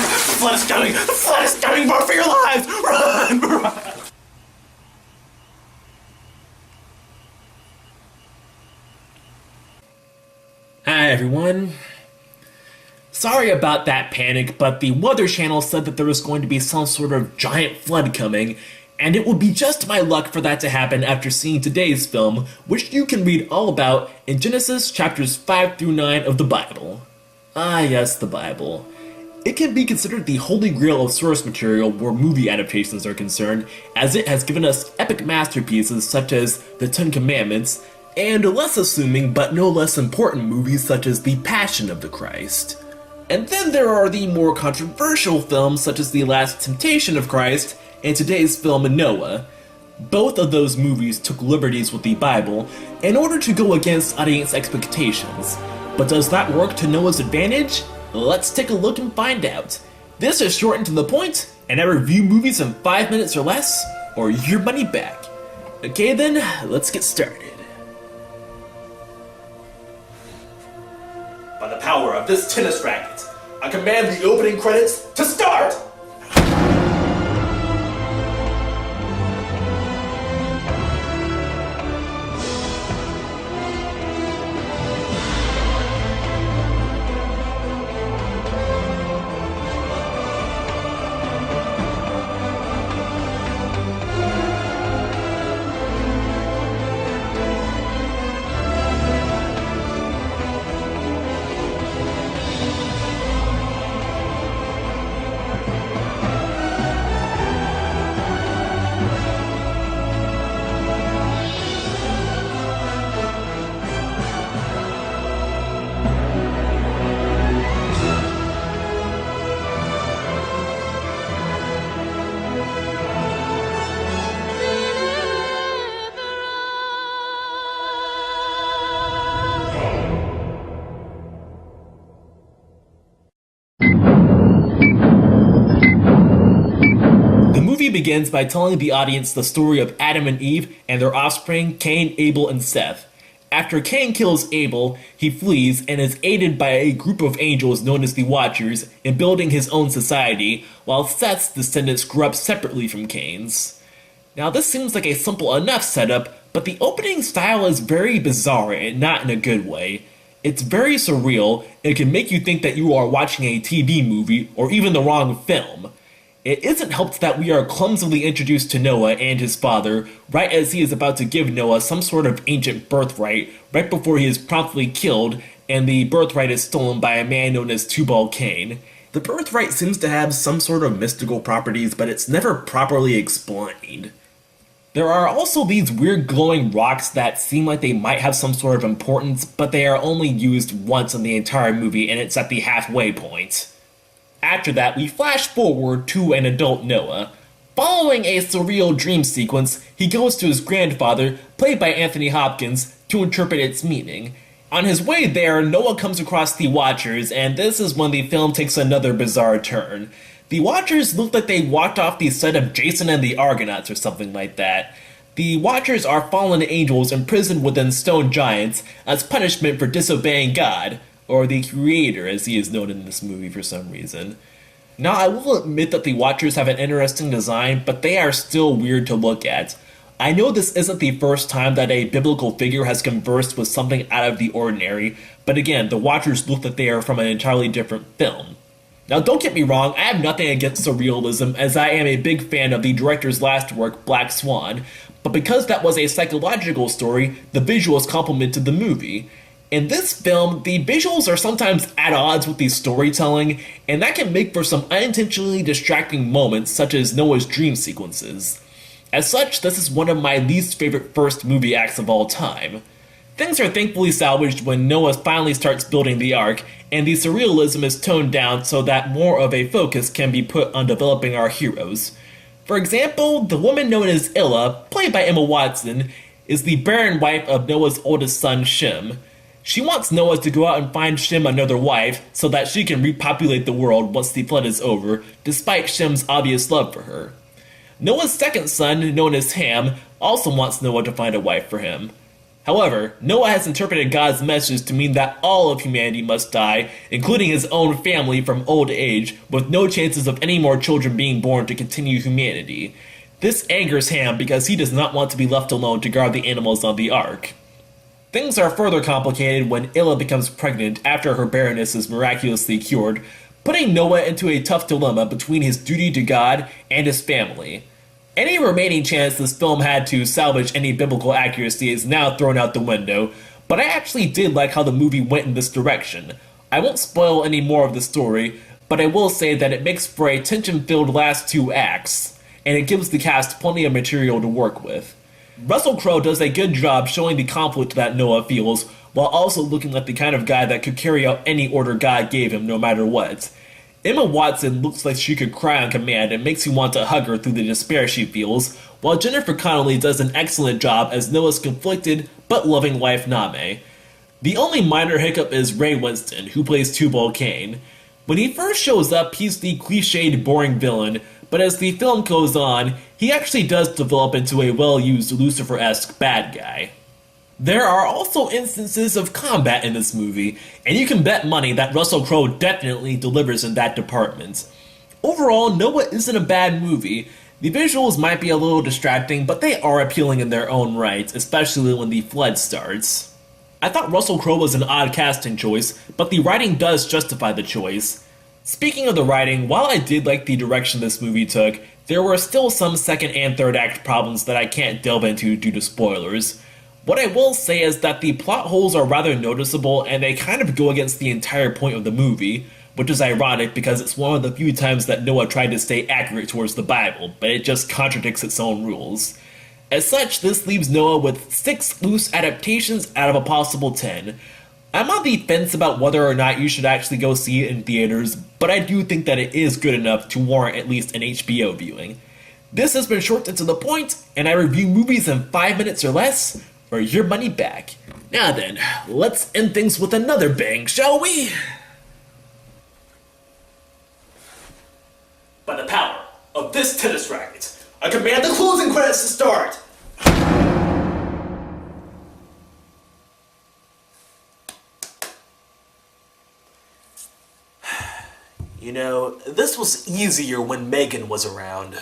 The flood is coming! The flood is coming! Run for your lives! Run! Hi everyone. Sorry about that panic, but the Weather Channel said that there was going to be some sort of giant flood coming, and it would be just my luck for that to happen after seeing today's film, which you can read all about in Genesis chapters 5 through 9 of the Bible. Ah yes, the Bible. It can be considered the holy grail of source material where movie adaptations are concerned, as it has given us epic masterpieces such as the Ten Commandments, and less assuming but no less important movies such as The Passion of the Christ. And then there are the more controversial films such as The Last Temptation of Christ and today's film Noah. Both of those movies took liberties with the Bible in order to go against audience expectations. But does that work to Noah's advantage? Let's take a look and find out. This is short and to the point, and I review movies in 5 minutes or less, or your money back. Okay then, let's get started. By the power of this tennis racket, I command the opening credits to start! Begins by telling the audience the story of Adam and Eve and their offspring, Cain, Abel, and Seth. After Cain kills Abel, he flees and is aided by a group of angels known as the Watchers in building his own society, while Seth's descendants grew up separately from Cain's. Now this seems like a simple enough setup, but the opening style is very bizarre and not in a good way. It's very surreal and can make you think that you are watching a TV movie or even the wrong film. It isn't helped that we are clumsily introduced to Noah and his father right as he is about to give Noah some sort of ancient birthright right before he is promptly killed, and the birthright is stolen by a man known as Tubal-Cain. The birthright seems to have some sort of mystical properties, but it's never properly explained. There are also these weird glowing rocks that seem like they might have some sort of importance, but they are only used once in the entire movie, and it's at the halfway point. After that, we flash forward to an adult Noah. Following a surreal dream sequence, he goes to his grandfather, played by Anthony Hopkins, to interpret its meaning. On his way there, Noah comes across the Watchers, and this is when the film takes another bizarre turn. The Watchers look like they walked off the set of Jason and the Argonauts or something like that. The Watchers are fallen angels imprisoned within stone giants as punishment for disobeying God, or the Creator as he is known in this movie for some reason. Now I will admit that the Watchers have an interesting design, but they are still weird to look at. I know this isn't the first time that a biblical figure has conversed with something out of the ordinary, but again, the Watchers look like they are from an entirely different film. Now don't get me wrong, I have nothing against surrealism, as I am a big fan of the director's last work, Black Swan, but because that was a psychological story, the visuals complemented the movie. In this film, the visuals are sometimes at odds with the storytelling, and that can make for some unintentionally distracting moments such as Noah's dream sequences. As such, this is one of my least favorite first movie acts of all time. Things are thankfully salvaged when Noah finally starts building the Ark, and the surrealism is toned down so that more of a focus can be put on developing our heroes. For example, the woman known as Illa, played by Emma Watson, is the barren wife of Noah's oldest son, Shem. She wants Noah to go out and find Shem another wife so that she can repopulate the world once the flood is over, despite Shem's obvious love for her. Noah's second son, known as Ham, also wants Noah to find a wife for him. However, Noah has interpreted God's message to mean that all of humanity must die, including his own family from old age, with no chances of any more children being born to continue humanity. This angers Ham because he does not want to be left alone to guard the animals on the ark. Things are further complicated when Illa becomes pregnant after her barrenness is miraculously cured, putting Noah into a tough dilemma between his duty to God and his family. Any remaining chance this film had to salvage any biblical accuracy is now thrown out the window, but I actually did like how the movie went in this direction. I won't spoil any more of the story, but I will say that it makes for a tension-filled last 2 acts, and it gives the cast plenty of material to work with. Russell Crowe does a good job showing the conflict that Noah feels, while also looking like the kind of guy that could carry out any order God gave him no matter what. Emma Watson looks like she could cry on command and makes you want to hug her through the despair she feels, while Jennifer Connelly does an excellent job as Noah's conflicted but loving wife Name. The only minor hiccup is Ray Winston, who plays Tubal-Cain. When he first shows up, he's the cliched, boring villain, but as the film goes on, he actually does develop into a well-used Lucifer-esque bad guy. There are also instances of combat in this movie, and you can bet money that Russell Crowe definitely delivers in that department. Overall, Noah isn't a bad movie. The visuals might be a little distracting, but they are appealing in their own right, especially when the flood starts. I thought Russell Crowe was an odd casting choice, but the writing does justify the choice. Speaking of the writing, while I did like the direction this movie took, there were still some second and third act problems that I can't delve into due to spoilers. What I will say is that the plot holes are rather noticeable and they kind of go against the entire point of the movie, which is ironic because it's one of the few times that Noah tried to stay accurate towards the Bible, but it just contradicts its own rules. As such, this leaves Noah with 6 loose adaptations out of a possible 10. I'm on the fence about whether or not you should actually go see it in theaters, but I do think that it is good enough to warrant at least an HBO viewing. This has been short and to the point, and I review movies in 5 minutes or less, or your money back. Now then, let's end things with another bang, shall we? By the power of this tennis racket, I command the closing credits to start! You know, this was easier when Megan was around.